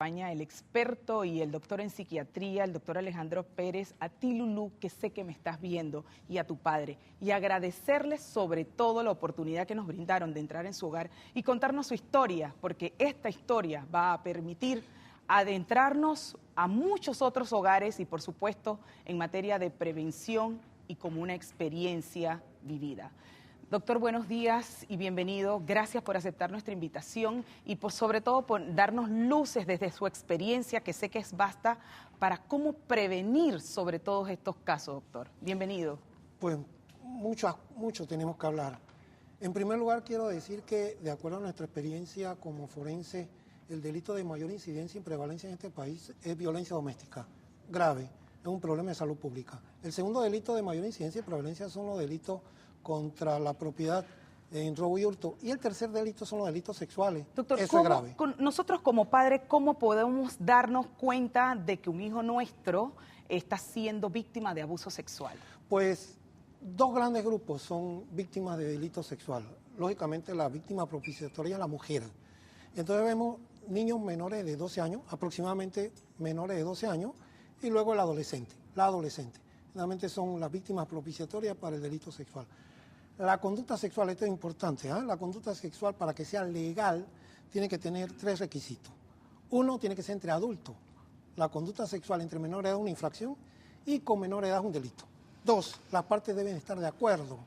Acompaña el experto y el doctor en psiquiatría, el doctor Alejandro Pérez, a ti, Lulú, que sé que me estás viendo, y a tu padre, y agradecerles sobre todo la oportunidad que nos brindaron de entrar en su hogar y contarnos su historia, porque esta historia va a permitir adentrarnos a muchos otros hogares y, por supuesto, en materia de prevención y como una experiencia vivida. Doctor, buenos días y bienvenido. Gracias por aceptar nuestra invitación y sobre todo por darnos luces desde su experiencia, que sé que es vasta, para cómo prevenir sobre todos estos casos, doctor. Bienvenido. Pues mucho tenemos que hablar. En primer lugar, quiero decir que, de acuerdo a nuestra experiencia como forense, el delito de mayor incidencia y prevalencia en este país es violencia doméstica, grave, es un problema de salud pública. El segundo delito de mayor incidencia y prevalencia son los delitos contra la propiedad en robo y hurto. Y el tercer delito son los delitos sexuales. Doctor, eso es grave. Nosotros como padres, ¿cómo podemos darnos cuenta de que un hijo nuestro está siendo víctima de abuso sexual? Pues dos grandes grupos son víctimas de delito sexual. Lógicamente la víctima propiciatoria es la mujer. Entonces vemos niños menores de 12 años, aproximadamente menores de 12 años, y luego el adolescente, la adolescente. Realmente son las víctimas propiciatorias para el delito sexual. La conducta sexual, esto es importante, la conducta sexual para que sea legal tiene que tener tres requisitos. Uno, tiene que ser entre adultos. La conducta sexual entre menores de edad es una infracción y con menor edad es un delito. Dos, las partes deben estar de acuerdo.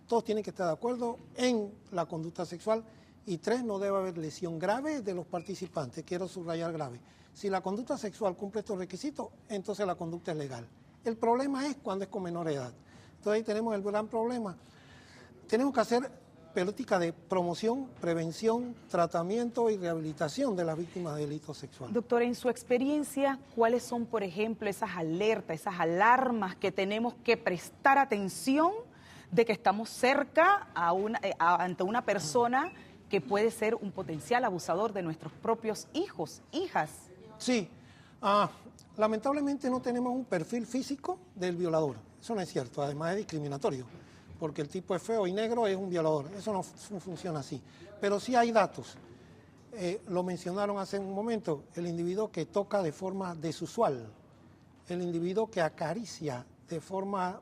Todos tienen que estar de acuerdo en la conducta sexual. Y tres, no debe haber lesión grave de los participantes. Quiero subrayar grave. Si la conducta sexual cumple estos requisitos, entonces la conducta es legal. El problema es cuando es con menor edad. Entonces ahí tenemos el gran problema. Tenemos que hacer política de promoción, prevención, tratamiento y rehabilitación de las víctimas de delitos sexuales. Doctor, en su experiencia, ¿cuáles son, por ejemplo, esas alertas, esas alarmas que tenemos que prestar atención de que estamos cerca ante una persona que puede ser un potencial abusador de nuestros propios hijos, hijas? Sí, lamentablemente no tenemos un perfil físico del violador. Eso no es cierto, además es discriminatorio, porque el tipo es feo y negro, es un violador. Eso no funciona así. Pero sí hay datos. Lo mencionaron hace un momento, el individuo que toca de forma desusual, el individuo que acaricia de forma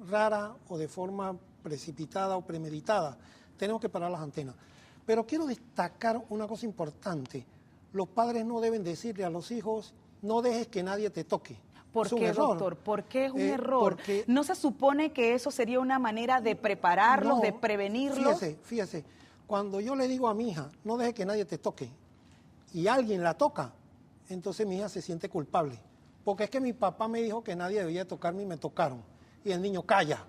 rara o de forma precipitada o premeditada. Tenemos que parar las antenas. Pero quiero destacar una cosa importante. Los padres no deben decirle a los hijos, no dejes que nadie te toque. ¿Por qué, doctor? ¿Por qué es un error? ¿No se supone que eso sería una manera de prepararlos, de prevenirlos? Fíjese, cuando yo le digo a mi hija, no deje que nadie te toque, y alguien la toca, entonces mi hija se siente culpable. Porque es que mi papá me dijo que nadie debía tocarme y me tocaron. Y el niño calla.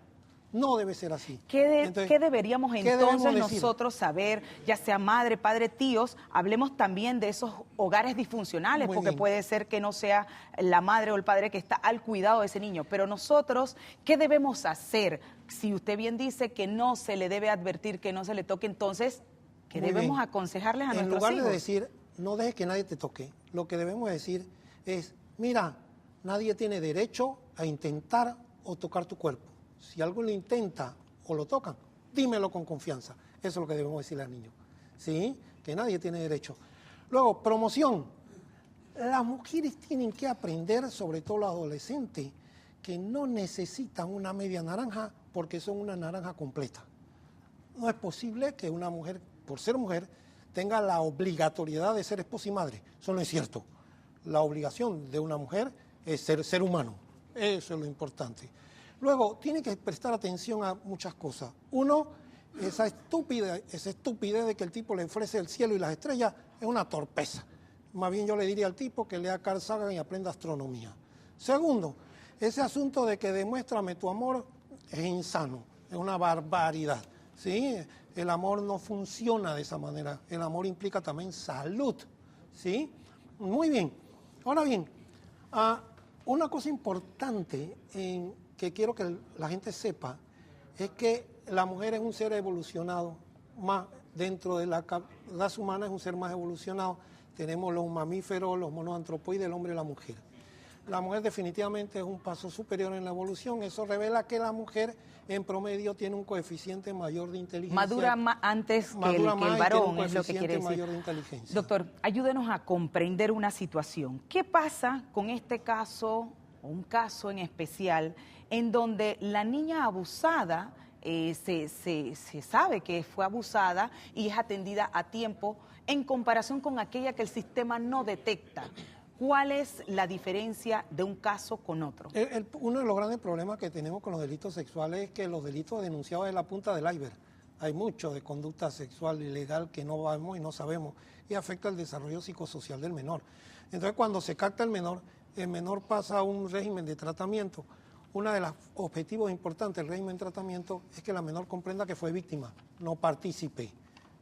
No debe ser así. ¿Qué deberíamos entonces nosotros saber, ya sea madre, padre, tíos? Hablemos también de esos hogares disfuncionales, porque puede ser que no sea la madre o el padre que está al cuidado de ese niño. Pero nosotros, ¿qué debemos hacer? Si usted bien dice que no se le debe advertir, que no se le toque, entonces, ¿qué debemos aconsejarles a nuestros hijos? En lugar de decir, no dejes que nadie te toque, lo que debemos decir es, mira, nadie tiene derecho a intentar o tocar tu cuerpo. Si algo lo intenta o lo tocan, dímelo con confianza. Eso es lo que debemos decirle al niño. ¿Sí? Que nadie tiene derecho. Luego, promoción. Las mujeres tienen que aprender, sobre todo los adolescentes, que no necesitan una media naranja porque son una naranja completa. No es posible que una mujer, por ser mujer, tenga la obligatoriedad de ser esposa y madre. Eso no es cierto. La obligación de una mujer es ser humano. Eso es lo importante. Luego, tiene que prestar atención a muchas cosas. Uno, esa estupidez de que el tipo le ofrece el cielo y las estrellas es una torpeza. Más bien yo le diría al tipo que lea Carl Sagan y aprenda astronomía. Segundo, ese asunto de que demuéstrame tu amor es insano, es una barbaridad. ¿Sí? El amor no funciona de esa manera. El amor implica también salud. ¿Sí? Muy bien. Ahora bien, una cosa importante que quiero que la gente sepa es que la mujer es un ser evolucionado, más dentro de la raza humana es un ser más evolucionado. Tenemos los mamíferos, los monos antropoides, el hombre y la mujer. la mujer definitivamente es un paso superior en la evolución. Eso revela que la mujer en promedio tiene un coeficiente mayor de inteligencia. Madura antes que el varón, es lo que quiere decir. Mayor de inteligencia. Doctor, ayúdenos a comprender una situación. ¿Qué pasa con este caso, o un caso en especial, en donde la niña abusada se sabe que fue abusada y es atendida a tiempo en comparación con aquella que el sistema no detecta? ¿Cuál es la diferencia de un caso con otro? Uno de los grandes problemas que tenemos con los delitos sexuales es que los delitos denunciados es la punta del iceberg. Hay mucho de conducta sexual ilegal que no vemos y no sabemos y afecta el desarrollo psicosocial del menor. Entonces, cuando se capta el menor pasa a un régimen de tratamiento. Uno de los objetivos importantes del régimen de tratamiento es que la menor comprenda que fue víctima, no partícipe,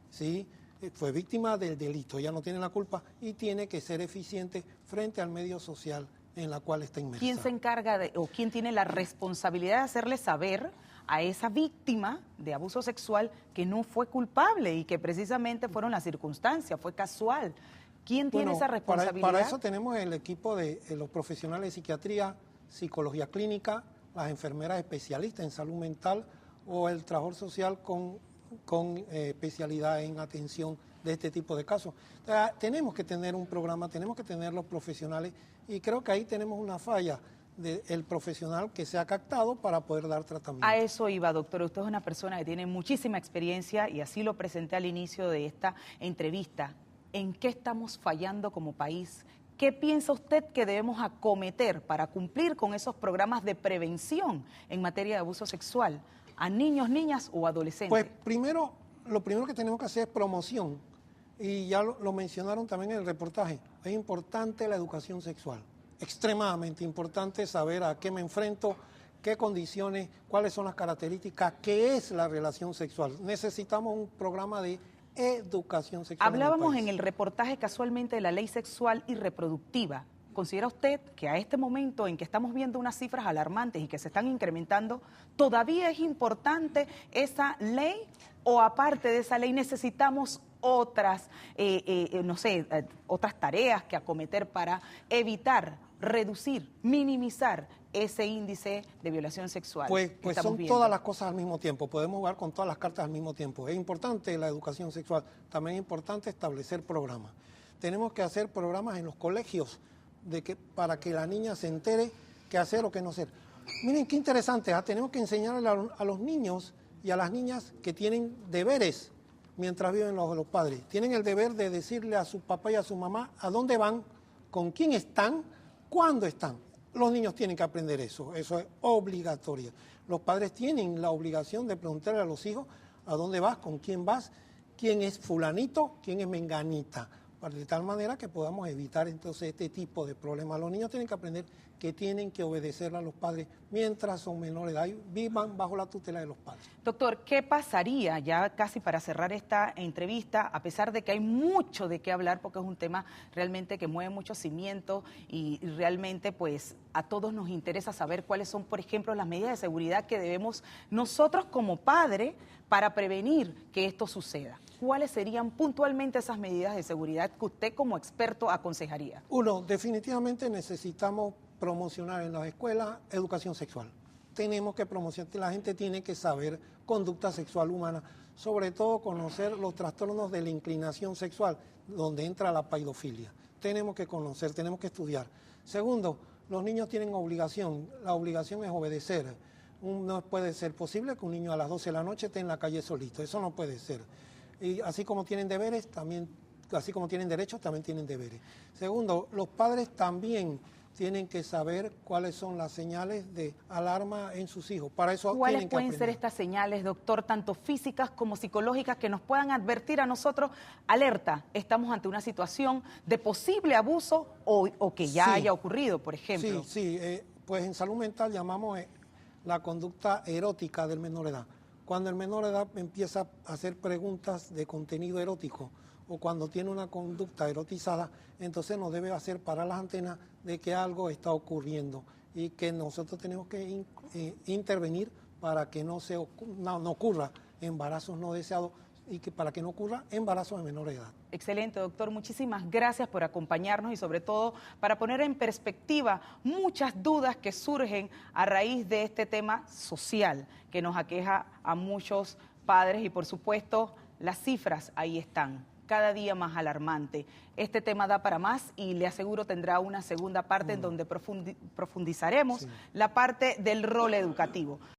¿sí? Fue víctima del delito, ya no tiene la culpa y tiene que ser eficiente frente al medio social en la cual está inmersa. ¿Quién se encarga o quién tiene la responsabilidad de hacerle saber a esa víctima de abuso sexual que no fue culpable y que precisamente fueron las circunstancias, fue casual? ¿Quién tiene esa responsabilidad? Para eso tenemos el equipo de los profesionales de psiquiatría, psicología clínica, las enfermeras especialistas en salud mental o el trabajador social con especialidad en atención de este tipo de casos. Tenemos que tener un programa, tenemos que tener los profesionales y creo que ahí tenemos una falla del profesional que se ha captado para poder dar tratamiento. A eso iba, doctor. Usted es una persona que tiene muchísima experiencia y así lo presenté al inicio de esta entrevista. ¿En qué estamos fallando como país? ¿Qué piensa usted que debemos acometer para cumplir con esos programas de prevención en materia de abuso sexual a niños, niñas o adolescentes? Pues lo primero que tenemos que hacer es promoción. Y ya lo mencionaron también en el reportaje. Es importante la educación sexual. Extremadamente importante saber a qué me enfrento, qué condiciones, cuáles son las características, qué es la relación sexual. Necesitamos un programa de educación sexual. Hablábamos en el reportaje casualmente de la ley sexual y reproductiva. ¿Considera usted que a este momento en que estamos viendo unas cifras alarmantes y que se están incrementando, todavía es importante esa ley o aparte de esa ley necesitamos otras, otras tareas que acometer para evitar, reducir, minimizar ese índice de violación sexual? Pues son viendo todas las cosas al mismo tiempo, podemos jugar con todas las cartas al mismo tiempo. Es importante la educación sexual, también es importante establecer programas. Tenemos que hacer programas en los colegios para que la niña se entere qué hacer o qué no hacer. Miren qué interesante, tenemos que enseñarle a los niños y a las niñas que tienen deberes mientras viven los padres. Tienen el deber de decirle a su papá y a su mamá a dónde van, con quién están, cuándo están. Los niños tienen que aprender eso es obligatorio. Los padres tienen la obligación de preguntarle a los hijos a dónde vas, con quién vas, quién es fulanito, quién es menganita, de tal manera que podamos evitar entonces este tipo de problemas. Los niños tienen que aprender que tienen que obedecer a los padres mientras son menores de edad, vivan bajo la tutela de los padres. Doctor, ¿qué pasaría ya casi para cerrar esta entrevista, a pesar de que hay mucho de qué hablar, porque es un tema realmente que mueve mucho cimiento y realmente pues a todos nos interesa saber cuáles son, por ejemplo, las medidas de seguridad que debemos nosotros como padres para prevenir que esto suceda? ¿Cuáles serían puntualmente esas medidas de seguridad que usted como experto aconsejaría? Uno, definitivamente necesitamos promocionar en las escuelas educación sexual. Tenemos que promocionar, la gente tiene que saber conducta sexual humana, sobre todo conocer los trastornos de la inclinación sexual, donde entra la paidofilia. Tenemos que conocer, tenemos que estudiar. Segundo, los niños tienen obligación, la obligación es obedecer. No puede ser posible que un niño a las 12 de la noche esté en la calle solito, eso no puede ser. Y así como tienen deberes, así como tienen derechos, también tienen deberes. Segundo, los padres también tienen que saber cuáles son las señales de alarma en sus hijos. Para eso ¿Cuáles pueden ser estas señales, doctor, tanto físicas como psicológicas, que nos puedan advertir a nosotros, alerta, estamos ante una situación de posible abuso o que ya haya ocurrido, por ejemplo? Sí, pues en salud mental llamamos la conducta erótica del menor de edad. Cuando el menor de edad empieza a hacer preguntas de contenido erótico o cuando tiene una conducta erotizada, entonces nos debe hacer parar las antenas de que algo está ocurriendo y que nosotros tenemos que intervenir para que no ocurra embarazos no deseados y que para que no ocurra embarazo de menor edad. Excelente, doctor. Muchísimas gracias por acompañarnos y sobre todo para poner en perspectiva muchas dudas que surgen a raíz de este tema social que nos aqueja a muchos padres y por supuesto las cifras ahí están, cada día más alarmante. Este tema da para más y le aseguro tendrá una segunda parte en donde profundizaremos la parte del rol educativo.